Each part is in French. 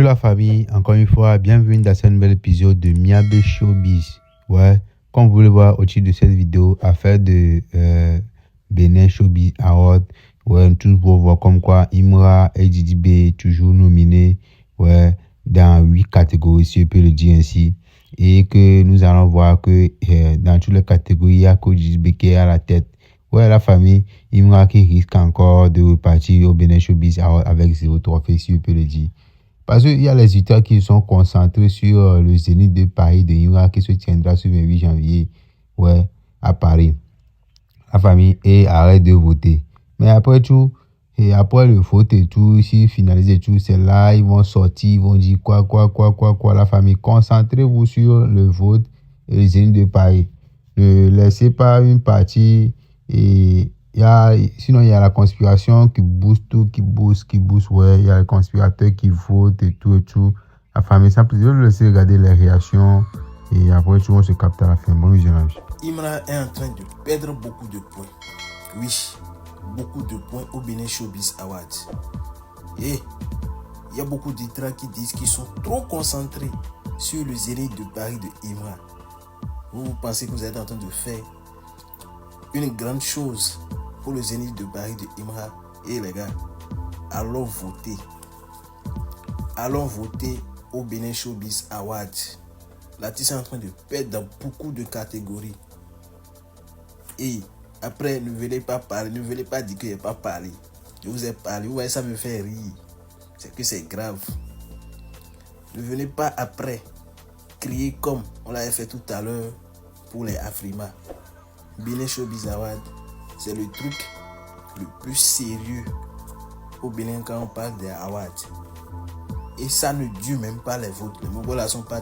Bonjour la famille, encore une fois, bienvenue dans ce nouvel épisode de Miabe Showbiz. Ouais, comme vous le voyez au titre de cette vidéo, affaire de Benin Showbiz Award. Ouais, tous pour voir comme quoi Imra et Didi B toujours nominés, ouais, dans 8 catégories, si je peux le dire ainsi. Et que nous allons voir que dans toutes les catégories, il y a que Didi B qui est à la tête. Ouais, la famille, Imra qui risque encore de repartir au Benin Showbiz Award avec 0 trophée, si je peux le dire. Parce qu'il y a les auditeurs qui sont concentrés sur le Zénith de Paris de Imra qui se tiendra ce 28 janvier, ouais, à Paris. La famille, et arrête de voter. Mais après tout, et après le vote et tout, s'ils finalisent et tout, c'est là, ils vont sortir, ils vont dire quoi, la famille. Concentrez-vous sur le vote et le Zénith de Paris. Ne laissez pas une partie et sinon, il y a la conspiration qui booste tout, qui booste, ouais. Il y a les conspirateurs qui votent et tout. La famille, simple, je vais le laisser regarder les réactions et après tout, on se capte à la fin. Bon visionnage. Imra est en train de perdre beaucoup de points. Oui, beaucoup de points au Benin Showbiz Awards. Et il y a beaucoup d'étrangers qui disent qu'ils sont trop concentrés sur le Zénith de Paris de Imra. Vous pensez que vous êtes en train de faire une grande chose pour le Zénith de Paris de Imra. Et les gars, allons voter. Allons voter au Benin Showbiz Awards. L'artiste est en train de perdre dans beaucoup de catégories. Et après, ne venez pas parler, ne venez pas dire que je n'ai pas parlé. Je vous ai parlé, vous voyez, ça me fait rire. C'est que c'est grave. Ne venez pas après crier comme on l'avait fait tout à l'heure pour les Afrima. Benin Showbiz Award, c'est le truc le plus sérieux au Bénin quand on parle des awards. Et ça ne dure même pas les votes. Les Mongols sont pas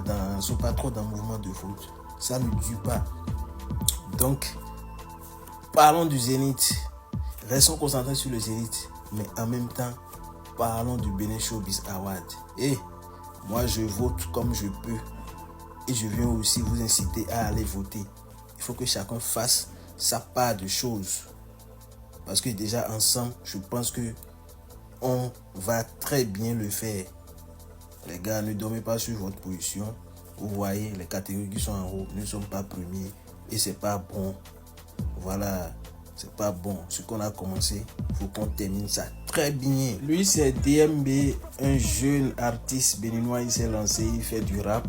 trop dans le mouvement de vote. Ça ne dure pas. Donc, parlons du Zénith. Restons concentrés sur le Zénith. Mais en même temps, parlons du Benin Showbiz Award. Et moi, je vote comme je peux. Et je viens aussi vous inciter à aller voter. Il faut que chacun fasse sa part de choses. Parce que déjà ensemble, je pense que on va très bien le faire. Les gars, ne dormez pas sur votre position. Vous voyez, les catégories qui sont en haut ne sont pas premiers. Et c'est pas bon. Voilà, c'est pas bon. Ce qu'on a commencé, il faut qu'on termine ça très bien. Lui, c'est DMB, un jeune artiste béninois. Il s'est lancé, il fait du rap.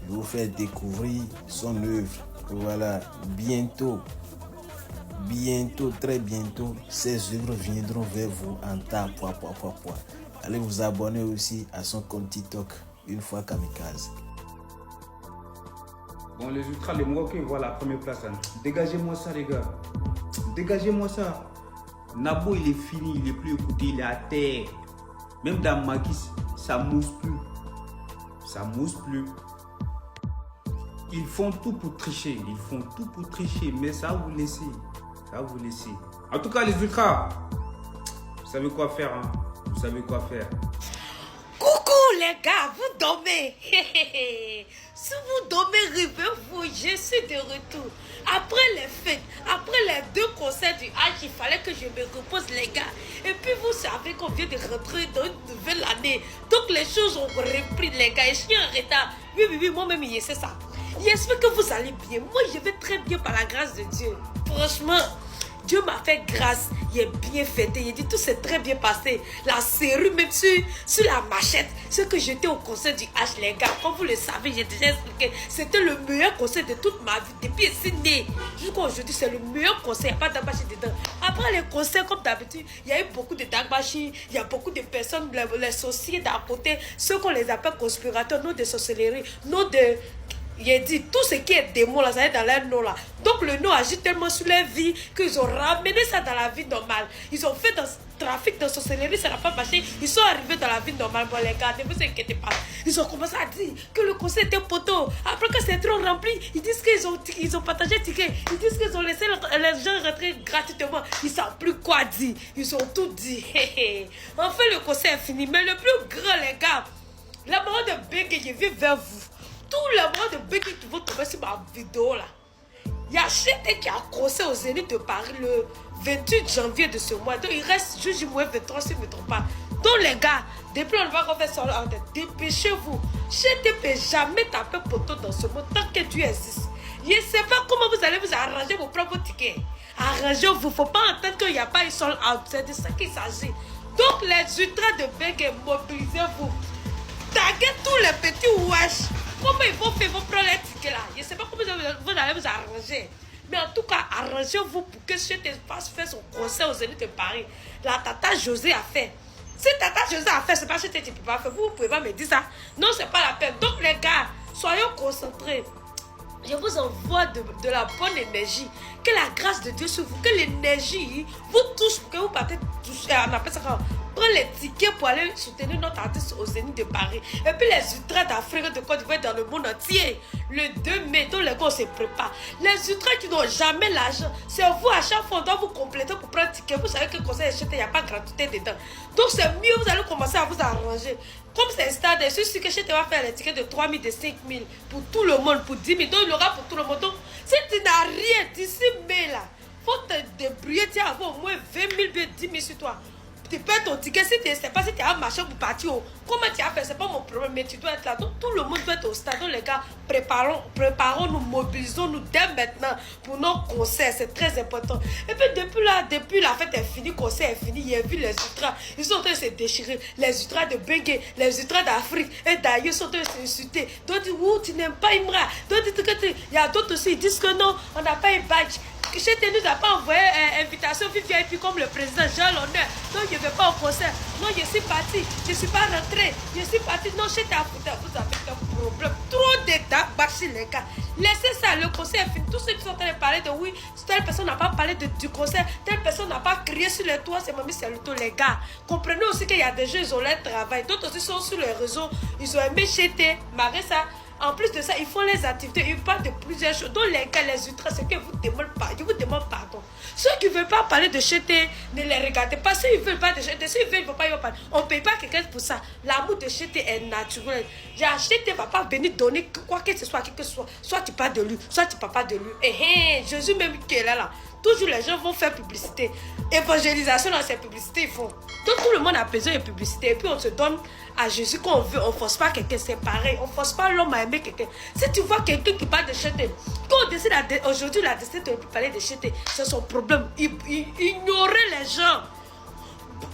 Il vous fait découvrir son œuvre. Voilà, bientôt, très bientôt, ces œuvres viendront vers vous en tas. Allez vous abonner aussi à son compte TikTok, une fois kamikaze. Bon, les ultras, les Marocains voient la première place. Hein. Dégagez-moi ça, les gars. Dégagez-moi ça. Nabo, il est fini, il est plus écouté, il est à terre. Même dans Makis, ça mousse plus. Ça mousse plus. Ils font tout pour tricher. Mais ça va vous laisser. En tout cas, les ultras, vous savez quoi faire. Hein? Vous savez quoi faire. Coucou les gars, vous dormez. Si vous dormez, réveillez-vous, je suis de retour. Après les fêtes, après les 2 concerts du H, il fallait que je me repose les gars. Et puis vous savez qu'on vient de rentrer dans une nouvelle année. Donc les choses ont repris les gars. Et je suis en retard. Oui, moi-même, c'est ça. J'espère que vous allez bien. Moi, je vais très bien par la grâce de Dieu. Franchement, Dieu m'a fait grâce. Il est bien fêté. Il dit tout s'est très bien passé. La série, même sur la machette. Ce que j'étais au concert du H, les gars. Comme vous le savez, j'ai déjà expliqué. C'était le meilleur concert de toute ma vie. Depuis ici né. Jusqu'à aujourd'hui, c'est le meilleur concert. Il n'y a pas d'agbachi dedans. Après les concerts, comme d'habitude, il y a eu beaucoup de d'agbachi. Il y a beaucoup de personnes, les sorciers d'à côté. Ceux qu'on les appelle conspirateurs, non de sorcellerie, non de... Il dit tout ce qui est démon là, ça est dans leur nom là. Donc le nom agit tellement sur leur vie qu'ils ont ramené ça dans la vie normale. Ils ont fait dans trafic de sorcellerie, ça n'a pas marché. Ils sont arrivés dans la vie normale. Bon les gars, ne vous inquiétez pas. Ils ont commencé à dire que le conseil était poteau. Après que c'est trop rempli, ils disent qu'ils ont partagé ticket. Ils disent qu'ils ont laissé les gens rentrer gratuitement. Ils ne savent plus quoi dire. Ils ont tout dit. Enfin le conseil est fini. Mais le plus grand les gars, la maman de Bégué, je viens vers vous. Tous les mois de Bégué qui vont tomber sur ma vidéo là. Il y a Chété qui a concert au Zénith de Paris le 28 janvier de ce mois. Donc il reste juste du mois 23 si je ne me trompe pas. Donc les gars, depuis on va refaire sur en tête, dépêchez-vous. Je ne peux jamais taper poteau dans ce monde tant que Dieu existe. Je ne sais pas comment vous allez vous arranger vos propres tickets. Arrangez-vous, il ne faut pas entendre qu'il n'y a pas une seule out. C'est de ça qu'il s'agit. Donc les ultras de Bengue, mobilisez-vous. Taguez tous les petits wesh. Comment ils vont faire vos prendre les tickets là? Je ne sais pas comment vous allez vous arranger. Mais en tout cas, arrangez-vous pour que cet espace fasse son concert aux Zénith de Paris. La Tata José a fait. Si Tata José a fait, c'est pas ce que tu ne peux pas faire. Vous ne pouvez pas me dire ça. Non, c'est pas la peine. Donc les gars, soyons concentrés. Je vous envoie de la bonne énergie. Que la grâce de Dieu sur vous, que l'énergie vous touche, que vous partez toucher, on appelle ça quand prendre les tickets pour aller soutenir notre artiste au Zénith de Paris. Et puis les ultras d'Afrique, de Côte d'Ivoire, dans le monde entier. Le 2 mai, donc les gars, on se prépare. Les ultras qui n'ont jamais l'argent, c'est vous à chaque fois, on doit vous compléter pour prendre un ticket. Vous savez que le conseil acheté, il n'y a pas de gratuité dedans. Donc c'est mieux, vous allez commencer à vous arranger. Comme c'est un stade, je suis sûr que Chété va faire les tickets de 3 000, de 5 000 pour tout le monde, pour 10 000. Donc il y aura pour tout le monde. Donc si tu n'as rien d'ici mai là, il faut te débrouiller, tu as au moins 20 000, 10 000 sur toi. Tu perds ton ticket, si tu ne sais pas si tu as un marché pour partir, comment tu as fait, c'est pas mon problème, mais tu dois être là. Donc tout le monde doit être au stade. Donc les gars, préparons-nous, mobilisons-nous dès maintenant pour nos concerts, c'est très important. Et puis depuis la fête est finie, le concert est fini, il y a vu les ultras, ils sont en train de se déchirer, les ultras de Bengue, les ultras d'Afrique et d'ailleurs sont en train de s'insulter. D'autres disent, tu n'aimes pas Imra, d'autres disent que il y a d'autres aussi, ils disent que non, on n'a pas un badge. Chété nous a pas envoyé invitation VIP comme le président Jean Lonneur. Donc je ne vais pas au concert. Non, je suis parti. Je ne suis pas rentré. Je suis parti. Non, Chété vous avez un problème. Trop d'étapes, bâcher les gars. Laissez ça, le concert est fini. Tous ceux qui sont en train de parler de oui, telle personne n'a pas parlé du concert, telle personne n'a pas crié sur les toits, c'est mamie, c'est le tout, les gars. Comprenez aussi qu'il y a des gens, ils ont leur travail. D'autres aussi sont sur les réseaux. Ils ont aimé Chété, ça. En plus de ça, ils font les activités, ils parlent de plusieurs choses. Donc les gars, les ultras, c'est que vous demandent pas. Je vous demande pardon. Ceux qui ne veulent pas parler de Chété, ne les regardez pas. S'ils ne veulent pas de Chété, s'ils ne veulent pas y parler, on ne paye pas quelqu'un pour ça. L'amour de Chété est naturel. Chété ne va pas venir donner quoi que ce soit, qui que ce soit. Soit tu parles de lui, soit tu ne parles pas de lui. Jésus même qui est là. Toujours les gens vont faire publicité. Évangélisation dans ces publicités, ils font. Donc tout le monde a besoin de publicité. Et puis on se donne à Jésus qu'on veut. On ne force pas quelqu'un, c'est pareil. On ne force pas l'homme à aimer quelqu'un. Si tu vois quelqu'un qui parle de Chété, quand on décide aujourd'hui, la décide de ne plus parler de Chété, c'est son problème. Ignorer les gens.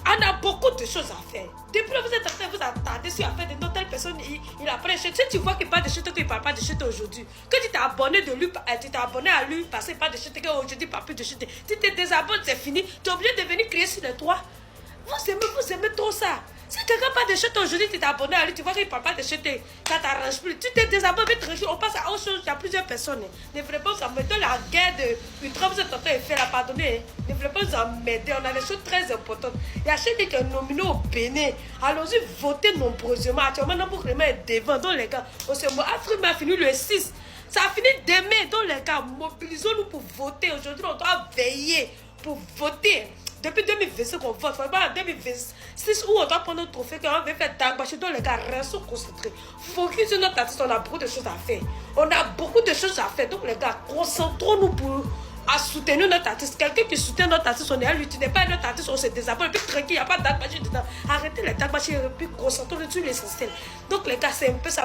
On a beaucoup de choses à faire. Depuis là, vous êtes en train de vous attarder sur l'affaire de telle personne, il a parlé de Chété. Si tu vois qu'il parle de Chété, qu'il ne parle pas de Chété aujourd'hui, que tu t'es abonné de lui, tu t'es abonné à lui parce qu'il parle de Chété, qu'aujourd'hui il ne parle plus de Chété. Si tu te désabonnes, c'est fini. Tu es obligé de venir crier sur le toit. Vous aimez trop ça. Si quelqu'un parle de Chété aujourd'hui, tu t'es abonné à lui, tu vois qu'il ne parle pas de Chété, ça ne t'arrange plus. Tu t'es désabonné, on passe à autre chose, il y a plusieurs personnes. Ne voulez pas vous emmêter la guerre de ultra, vous êtes en train de faire la pardonner. Ne voulez pas vous emmêter, on a des choses très importantes. Il y a Chété qui est nominé au Bénin. Allons-y, votez nombreusement. Actuellement, notre gouvernement est devant. Donc les gars, on se moque. Afrique a fini le 6. Ça a fini demain. Donc les gars, mobilisons-nous pour voter. Aujourd'hui, on doit veiller pour voter. Depuis 2026 qu'on vote, en 2026 où on doit prendre notre trophée, qu'on va faire Dagbashi, donc les gars, restons concentrés. Focus sur notre artiste, on a beaucoup de choses à faire. On a beaucoup de choses à faire, donc les gars, concentrons-nous pour soutenir notre artiste. Quelqu'un qui soutient notre artiste, on est à lui, tu n'es pas notre artiste, on se désabonne, et puis tranquille, il n'y a pas de Dagbashi dedans. Arrêtez les Dagbashi, et puis concentrons-nous sur l'essentiel. Donc les gars, c'est un peu ça.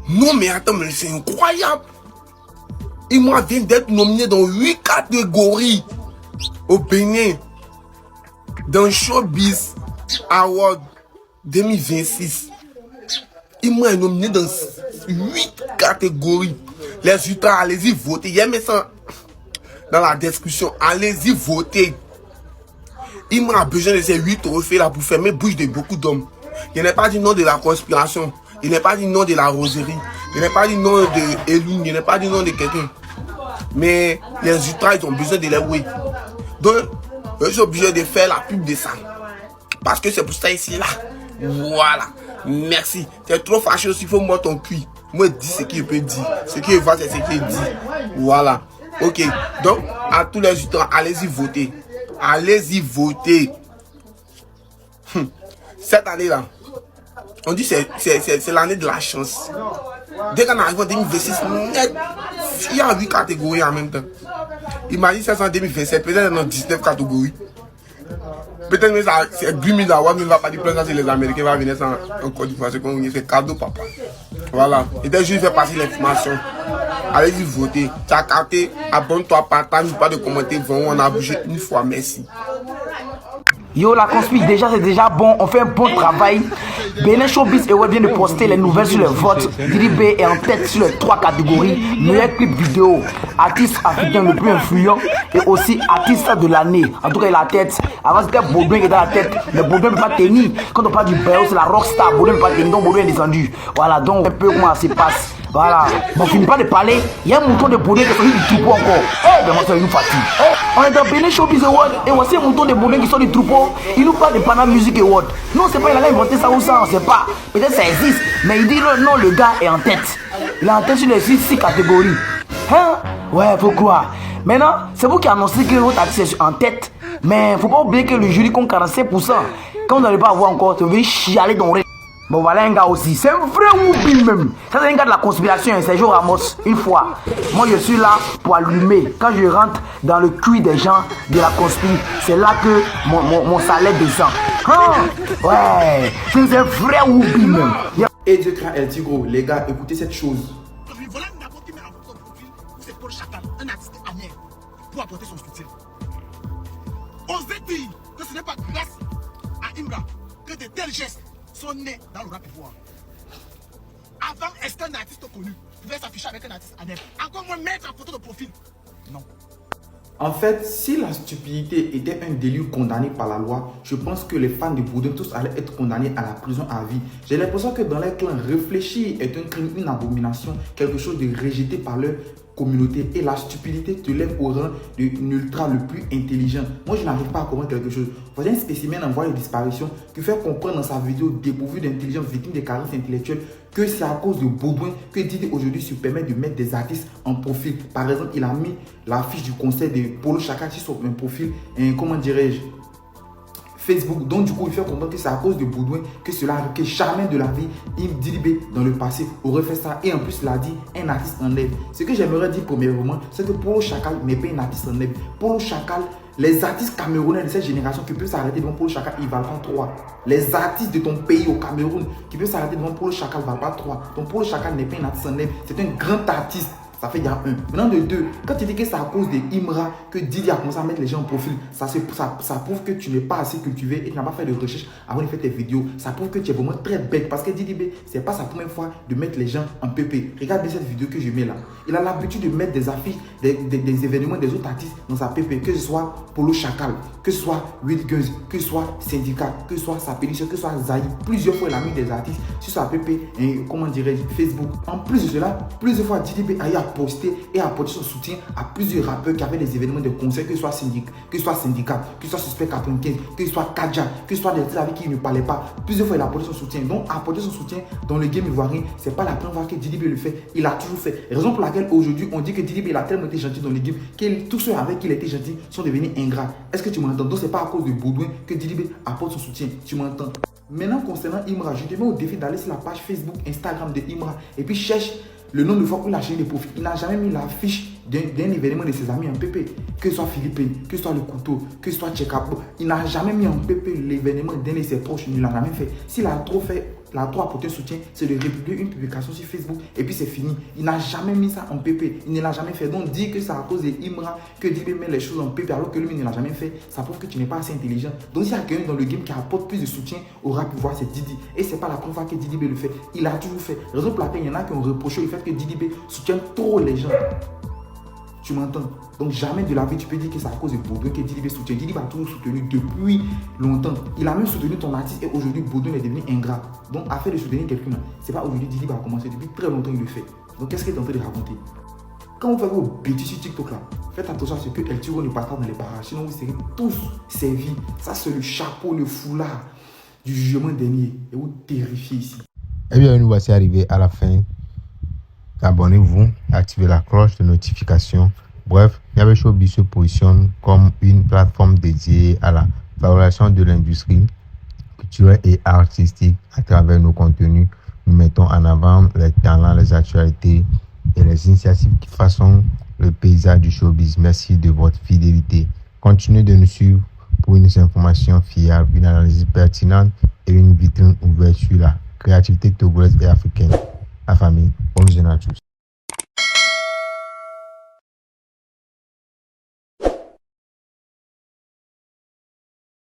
Non mais attends, mais c'est incroyable. Il m'a vient d'être nominé dans 8 catégories au Bénin. Dans Showbiz Award 2026, il m'a nominé dans 8 catégories. Les ultras, allez-y voter. Il y a mis ça dans la description. Allez-y voter. Il m'a besoin de ces 8 trophées là pour fermer bouche de beaucoup d'hommes. Il n'est pas du nom de la conspiration. Il n'est pas du nom de la roserie. Il n'est pas du nom de Elune. Il n'est pas du nom de quelqu'un. Mais les ultras, ils ont besoin de les louer. Donc, je suis obligé de faire la pub de ça. Parce que c'est pour ça ici là. Voilà. Merci. T'es trop fâché aussi, il faut moi ton cul. Moi, dis ce qu'il peut dire. Ce qu'il va, c'est ce qu'il dit. Voilà. Ok. Donc, à tous les ultras, allez-y voter. Allez-y voter. Cette année-là, on dit que c'est l'année de la chance. Dès qu'on arrive en 2026, il y a 8 catégories en même temps. Imagine ça en 2027, peut-être dans 19 catégories. Peut-être que c'est 10 000 awards, mais il ne va pas dire plein c'est les Américains, va venir ça en Côte d'Ivoire. C'est cadeau, papa. Voilà. Et dès que je fais passer l'information, allez-y voter. Tu as capté, abonne-toi, partage, pas de commentaires. Vraiment, on a bougé une fois, merci. Yo, la conspire, déjà c'est déjà bon, on fait un bon travail. Benin Showbiz Award vient de poster les nouvelles sur le vote. Didi B est en tête sur les 3 catégories. Meilleur clip vidéo, artiste africain le plus influent et aussi artiste de l'année. En tout cas, il a la tête. Avant c'était Baudouin qui est dans la tête, mais Baudouin ne peut pas tenir. Quand on parle du Béo, c'est la rockstar. Baudouin ne peut pas tenir, donc Baudouin est descendu. Voilà, donc un peu comment ça se passe. Voilà, bon, on finit pas de parler. Il y a un mouton de Baudouin qui est sorti du troupeau encore. Eh, vraiment, ça nous fatigue. On est dans Benin Showbiz Award et voici un mouton de Baudouin qui sort du troupeau. Il nous parle de Panama Music Award. Non, c'est pas, il a inventé ça ou ça, on sait pas. Peut-être ça existe, mais il dit non, le gars est en tête. Il est en tête sur les 6 catégories. Hein? Ouais, faut croire. Maintenant, c'est vous qui annoncez que votre artiste est en tête, mais faut pas oublier que le jury compte 45%. Quand vous n'allez pas avoir encore, vous venez chialer dans le... Bon, voilà un gars aussi. C'est un vrai Whoopi même. Ça, c'est un gars de la conspiration. C'est Joe Ramos. Une fois. Moi, je suis là pour allumer. Quand je rentre dans le cuir des gens de la conspiration, c'est là que mon salaire descend. Hein? Ouais. C'est un vrai Whoopi même. Et Dieu craint El Tigro. Les gars, écoutez cette chose. Voilà une d'abord qui met à votre profil, c'est Paul Chacal, un artiste amer, pour apporter son soutien. Osez dire que ce n'est pas grâce à Imra que de tels gestes sont nés dans le rap pouvoir. Avant, est-ce qu'un artiste connu pouvait s'afficher avec un artiste amer? Encore moins mettre en photo de profil? Non. En fait, si la stupidité était un délit condamné par la loi, je pense que les fans de Baudouin tous allaient être condamnés à la prison à vie. J'ai l'impression que dans les clans, réfléchir est un crime, une abomination, quelque chose de rejeté par leur communauté. Et la stupidité te lève au rang de l'ultra le plus intelligent. Moi, je n'arrive pas à comprendre quelque chose. Voici un spécimen en voie de disparition qui fait comprendre dans sa vidéo dépourvue d'intelligence, victime de carences intellectuelles, que c'est à cause de Baudouin que Didi aujourd'hui se permet de mettre des artistes en profil. Par exemple, il a mis la fiche du concert de Polo Chacal sur un profil, comment dirais-je, Facebook. Donc du coup, il fait comprendre que c'est à cause de Baudouin que cela arrive, que jamais de la vie, Didi B dans le passé aurait fait ça. Et en plus, il a dit un artiste en lève. Ce que j'aimerais dire premièrement, c'est que Polo Chacal n'est pas un artiste en lève. Polo Chacal, les artistes camerounais de cette génération qui peuvent s'arrêter devant Polo Chacal, ils ne valent pas 3. Les artistes de ton pays au Cameroun qui peuvent s'arrêter devant Polo Chacal ne valent pas 3. Donc Polo Chacal n'est pas un artiste en lève, c'est un grand artiste. Ça fait déjà 1. Maintenant de 2, quand tu dis que c'est à cause de Imra que Didi a commencé à mettre les gens en profil, ça prouve que tu n'es pas assez cultivé et que tu n'as pas fait de recherche avant de faire tes vidéos. Ça prouve que tu es vraiment très bête parce que Didi B, c'est pas sa première fois de mettre les gens en PP. Regarde bien cette vidéo que je mets là. Il a l'habitude de mettre des affiches, des événements des autres artistes dans sa PP, que ce soit Polo Chacal, que ce soit Will Guns, que ce soit Syndicat, que ce soit sa pétition, que ce soit Zahid. Plusieurs fois, il a mis des artistes sur sa PP et comment dirais-je, Facebook. En plus de cela, plusieurs fois, Didi B a posté et apporté son soutien à plusieurs rappeurs qui avaient des événements de concert, que ce soit Syndicat, que ce soit Suspect 95, que ce soit Kadja, que ce soit des artistes avec qui il ne parlait pas. Plusieurs fois, il a apporté son soutien. Donc, apporter son soutien dans le game ivoirien, c'est pas la première fois que Didi B le fait. Il a toujours fait. Raison pour laquelle aujourd'hui, on dit que Didi B il a tellement été gentil dans le game que tous ceux avec qui il était gentil sont devenus ingrats. Est-ce que tu m'entends? Donc, c'est pas à cause de Baudouin que Didi B apporte son soutien. Tu m'entends? Maintenant, concernant Imra, je te mets au défi d'aller sur la page Facebook, Instagram de Imra et puis cherche le nombre de fois qu'il a changé de profil. Il n'a jamais mis la fiche d'un événement de ses amis en PP. Que ce soit Philippe, que ce soit le couteau, que ce soit Tchekabo. Il n'a jamais mis en PP l'événement d'un de ses proches. Il ne l'a jamais fait. S'il a trop fait, il a trop apporté soutien, c'est de republier une publication sur Facebook et puis c'est fini. Il n'a jamais mis ça en PP. Il ne l'a jamais fait. Donc dire que c'est à cause de Imra que Didi met les choses en PP alors que lui ne l'a jamais fait, ça prouve que tu n'es pas assez intelligent. Donc s'il y a quelqu'un dans le game qui apporte plus de soutien au rap pouvoir, c'est Didi. Et c'est pas la première fois que Didi B le fait. Il a toujours fait. Raison pour laquelle il y en a qui ont reproché le fait que Didi B soutient trop les gens. Tu m'entends? Donc jamais de la vie tu peux dire que c'est à cause de Baudouin que Didi B soutient. Didi B a toujours soutenu depuis longtemps. Il a même soutenu ton artiste et aujourd'hui Baudouin est devenu ingrat. Donc afin de soutenir quelqu'un, c'est pas aujourd'hui Didi B a commencé. Depuis très longtemps il le fait. Donc qu'est-ce qu'il est en train de raconter? Quand vous faites vos bêtises sur TikTok là, faites attention à ce que El Tigro ne partage dans les parages. Sinon vous serez tous servis. Ça c'est le chapeau, le foulard du jugement dernier. Et vous terrifiez ici. Eh bien nous voici arrivés à la fin. Abonnez-vous, activez la cloche de notification. Bref, Miabe Showbiz se positionne comme une plateforme dédiée à la valorisation de l'industrie culturelle et artistique. À travers nos contenus, nous mettons en avant les talents, les actualités et les initiatives qui façonnent le paysage du showbiz. Merci de votre fidélité. Continuez de nous suivre pour une information fiable, une analyse pertinente et une vitrine ouverte sur la créativité togolaise et africaine. La famille, bonne journée à tous.